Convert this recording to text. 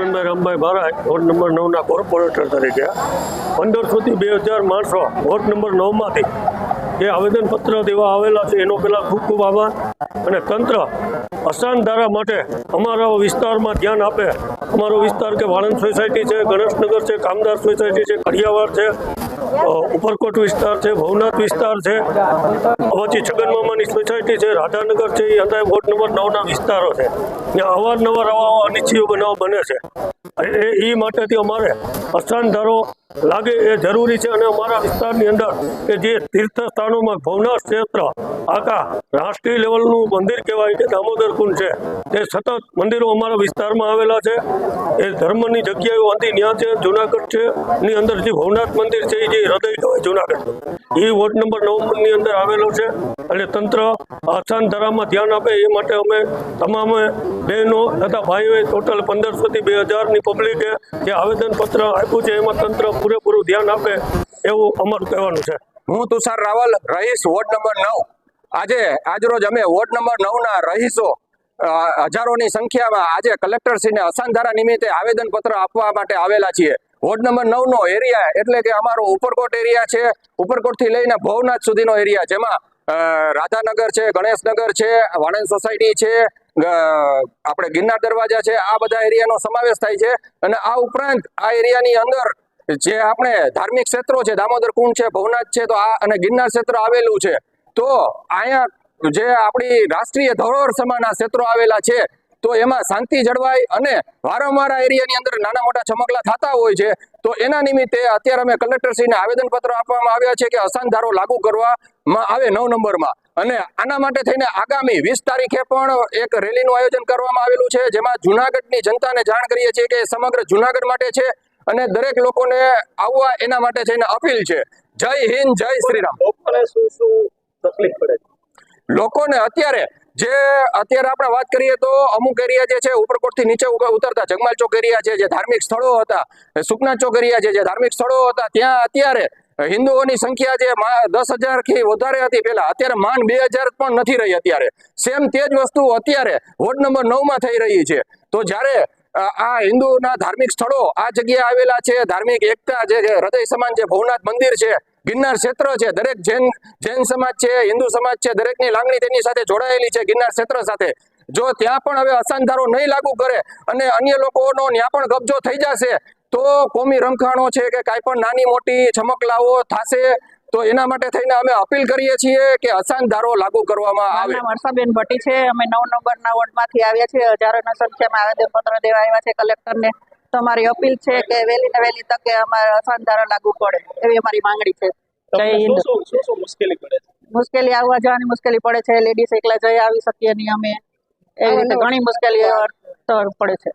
Anandbhai Rambhai બારાય ward number 9 corporator તરીકે 1500 થી 2000 માણસો વોર્ડ નંબર 9 માંથી જે આવેદનપત્ર દેવા આવેલા છે એનો પહેલાં ખૂબ ખૂબ આભાર. અને તંત્ર અસાન ધારા માટે અમારા વિસ્તારમાં ધ્યાન આપે. અમારો વિસ્તાર કે વાળંદ સોસાયટી છે, ગણેશનગર છે, કામદાર સોસાયટી છે, કડિયાવાડ છે, ઉપરકોટ વિસ્તાર છે, ભવનાથ વિસ્તાર છે, પછી છગનમામાની સોસાયટી છે, રાધાનગર છે, એ અંદાજે વોર્ડ નંબર 9ના વિસ્તારો છે. ત્યાં અવારનવાર આવા અનિચ્છનીય બનાવ બને છે. એ માટેથી અમારે અસાન ધારો લાગે એ જરૂરી છે. અને અમારા વિસ્તારની અંદર કે જે તીર્થ સ્થાનોમાં ભવનાથ ક્ષેત્ર આખા રાષ્ટ્રીય લેવલનું મંદિર કહેવાય કે દામોદર કુંડ છે, તે સતત મંદિરો અમારા વિસ્તારમાં આવેલા છે. એ ધર્મની જગ્યાઓ હતી ત્યાં છે. જુનાગઢ છે ની અંદર જે ભવનાથ મંદિર છે એ જે હૃદય કહેવાય જુનાગઢ, એ વોર્ડ નંબર 9 ની અંદર આવેલો છે. એટલે તંત્ર આસાન ધારામાં ધ્યાન આપે એ માટે અમે તમામે બહેનો તથા ભાઈઓએ ટોટલ 1500 થી 2000ની પબ્લિકે જે આવેદનપત્ર આપ્યું છે એમાં તંત્ર પૂરેપૂરું ધ્યાન આપે એવું અમારું કહેવાનું છે. હું તુષાર રાવલ, રહીશ વોર્ડ નંબર 9. આજરોજ અમે વોર્ડ નંબર 9ના રહીશો હજારોની સંખ્યામાં આજે કલેક્ટરશ્રીને અસાન ધારા નિમિત્તે આવેદનપત્ર આપવા માટે આવેલા છીએ. વોર્ડ નંબર 9નો એરિયા એટલે કે અમારો ઉપરકોટ એરિયા છે. ઉપરકોટથી લઈને ભવનાથ સુધીનો એરિયા, જેમાં રાધાનગર છે, ગણેશનગર છે, વાણંદ સોસાયટી છે, આપણે ગિરનાર દરવાજા છે, આ બધા એરિયાનો સમાવેશ થાય છે. અને આ ઉપરાંત આ એરિયાની અંદર જે આપણે ધાર્મિક ક્ષેત્રો છે, દામોદર કુંડ છે, ભવનાથ છે, તો આ અને ગિરનાર ક્ષેત્ર આવેલું છે. તો અહીંયા જે આપણી રાષ્ટ્રીય ધરોહર સમાન આ ક્ષેત્રો આવેલા છે, તો એમાં શાંતિ જળવાય અને વારંવાર આ એરિયાની અંદર નાના મોટા ચમકલા થતા હોય છે. તો એના નિમિત્તે અત્યારે અમે કલેક્ટરશ્રીને આવેદનપત્ર આપવામાં આવ્યા છે કે અસાન ધારો લાગુ કરવામાં આવે 9 નંબરમાં. અને આના માટે થઈને આગામી 20 તારીખે પણ એક રેલીનું આયોજન કરવામાં આવેલું છે, જેમાં જુનાગઢની જનતાને જાણ કરીએ છીએ કે સમગ્ર જુનાગઢ માટે છે અને દરેક લોકોને આવવા એના માટે થઈને અપીલ છે. જય હિન્દ, જય શ્રી રામ. લોકોને શું તકલીફ પડે? લોકોને અત્યારે આપણે વાત કરીએ તો અમુક એરિયા જે છે ઉપરકોટથી નીચે ઉતરતા જગમાલ ચોક એરિયા છે, જે ધાર્મિક સ્થળો હતા, સુખના ચોક એરિયા છે, જે ધાર્મિક સ્થળો હતા, ત્યાં અત્યારે હિન્દુઓની સંખ્યા જે 10,000 થી વધારે હતી પહેલા, અત્યારે માન 2,000 પણ નથી રહી. અત્યારે સેમ તે જ વસ્તુ અત્યારે વોર્ડ નંબર 9માં થઈ રહી છે. તો જ્યારે આ હિન્દુના ધાર્મિક સ્થળો આ જગ્યાએ આવેલા છે, ધાર્મિક એકતા જે હૃદય સમાન જે ભવનાથ મંદિર છે, ગિરનાર ક્ષેત્ર છે, દરેક જૈન સમાજ છે, હિન્દુ સમાજ છે, દરેકની લાગણી તેની સાથે જોડાયેલી છે ગિરનાર ક્ષેત્ર સાથે. જો ત્યાં પણ હવે અસાન ધારો નહીં લાગુ કરે અને અન્ય લોકોનો ત્યાં પણ કબજો થઈ જશે, તો કોમી રમખાણો છે કે કાંઈ પણ નાની મોટી છમકલાઓ થશે. તો એના માટે થઈને અમે અપીલ કરીએ છીએ કે અસાન ધારો લાગુ કરવામાં આવે. વર્ષાબેન ભટ્ટી છે. અમે 9 નંબરના વોર્ડમાંથી આવ્યા છીએ. હજારોની સંખ્યામાં આવેદનપત્ર દેવા આવ્યા છે કલેક્ટરને. તો અમારી અપીલ છે કે વહેલી ને વહેલી તકે અમારે અસાન ધારો લાગુ પડે એવી અમારી માંગણી છે. જય હિન્દ. શું મુશ્કેલી પડે છે? મુશ્કેલી આવવા જવાની મુશ્કેલી પડે છે. લેડીઝ એકલા જઈ આવી શકીએ નહીં અમે, એવી રીતે ઘણી મુશ્કેલી પડે છે.